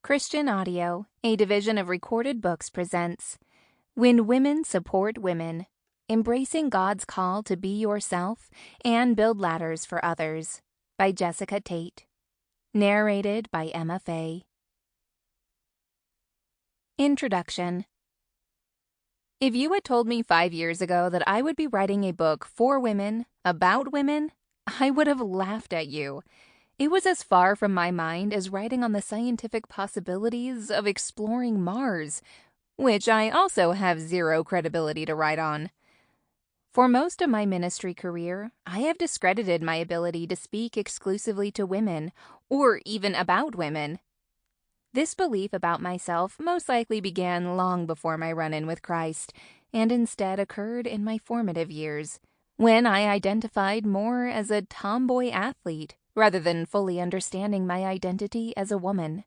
Christian Audio, a division of Recorded Books, presents When Women Support Women, Embracing God's Call to Be Yourself and Build Ladders for Others by Jessika Tate. Narrated by Faye. Introduction. If you had told me 5 years ago that I would be writing a book for women, about women, I would have laughed at you. It was as far from my mind as writing on the scientific possibilities of exploring Mars, which I also have zero credibility to write on. For most of my ministry career, I have discredited my ability to speak exclusively to women, or even about women. This belief about myself most likely began long before my run-in with Christ, and instead occurred in my formative years, when I identified more as a tomboy athlete rather than fully understanding my identity as a woman.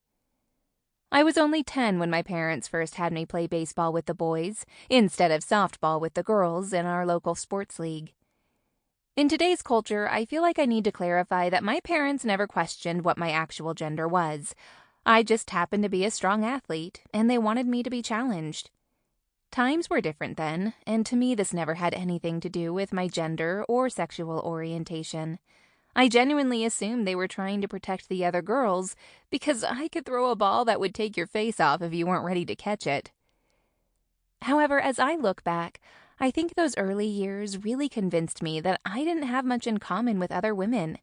I was only 10 when my parents first had me play baseball with the boys, instead of softball with the girls in our local sports league. In today's culture, I feel like I need to clarify that my parents never questioned what my actual gender was. I just happened to be a strong athlete, and they wanted me to be challenged. Times were different then, and to me this never had anything to do with my gender or sexual orientation. I genuinely assumed they were trying to protect the other girls because I could throw a ball that would take your face off if you weren't ready to catch it. However, as I look back, I think those early years really convinced me that I didn't have much in common with other women.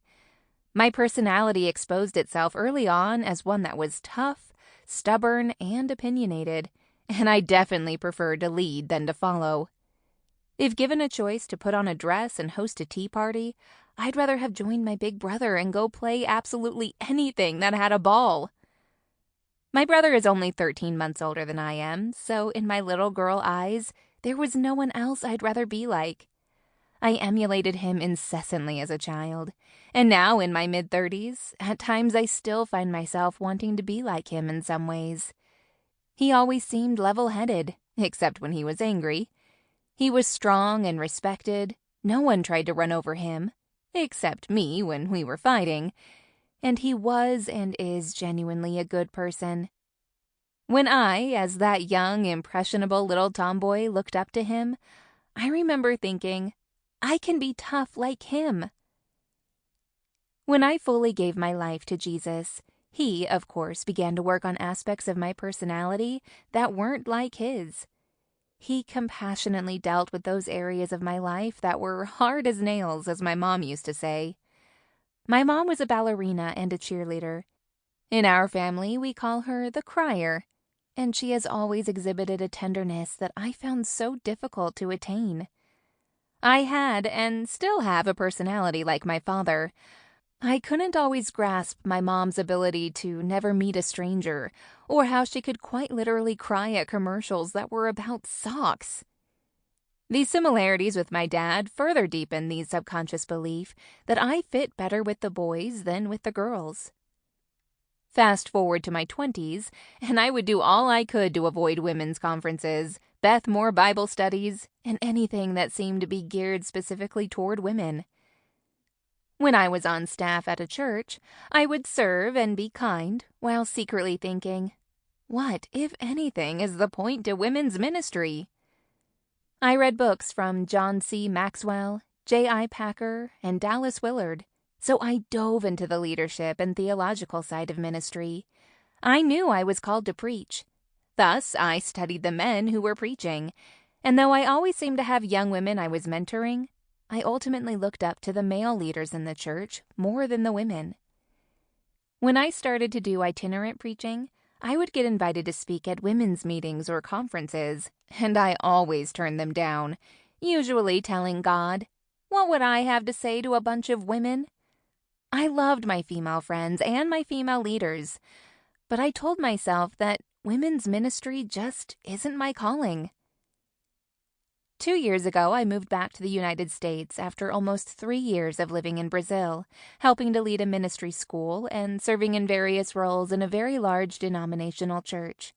My personality exposed itself early on as one that was tough, stubborn, and opinionated, and I definitely preferred to lead than to follow. If given a choice to put on a dress and host a tea party, I'd rather have joined my big brother and go play absolutely anything that had a ball. My brother is only 13 months older than I am, so in my little girl eyes, there was no one else I'd rather be like. I emulated him incessantly as a child, and now in my mid-30s, at times I still find myself wanting to be like him in some ways. He always seemed level-headed, except when he was angry. He was strong and respected. No one tried to run over him, except me when we were fighting, and he was and is genuinely a good person. When I, as that young, impressionable little tomboy, looked up to him, I remember thinking, I can be tough like him. When I fully gave my life to Jesus, he, of course, began to work on aspects of my personality that weren't like his. He compassionately dealt with those areas of my life that were hard as nails, as my mom used to say. My mom was a ballerina and a cheerleader. In our family, we call her the crier, and she has always exhibited a tenderness that I found so difficult to attain. I had, and still have, a personality like my father. I couldn't always grasp my mom's ability to never meet a stranger, or how she could quite literally cry at commercials that were about socks. These similarities with my dad further deepened the subconscious belief that I fit better with the boys than with the girls. Fast forward to my 20s, and I would do all I could to avoid women's conferences, Beth Moore Bible studies, and anything that seemed to be geared specifically toward women. When I was on staff at a church, I would serve and be kind, while secretly thinking, what, if anything, is the point to women's ministry? I read books from John C. Maxwell, J.I. Packer, and Dallas Willard, so I dove into the leadership and theological side of ministry. I knew I was called to preach. Thus, I studied the men who were preaching, and though I always seemed to have young women I was mentoring, I ultimately looked up to the male leaders in the church more than the women. When I started to do itinerant preaching, I would get invited to speak at women's meetings or conferences, and I always turned them down, usually telling God, what would I have to say to a bunch of women? I loved my female friends and my female leaders, but I told myself that women's ministry just isn't my calling. 2 years ago, I moved back to the United States after almost 3 years of living in Brazil, helping to lead a ministry school and serving in various roles in a very large denominational church.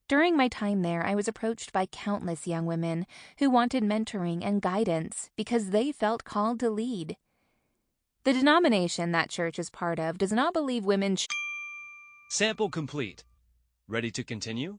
During my time there, I was approached by countless young women who wanted mentoring and guidance because they felt called to lead. The denomination that church is part of does not believe women Sample complete. Ready to continue?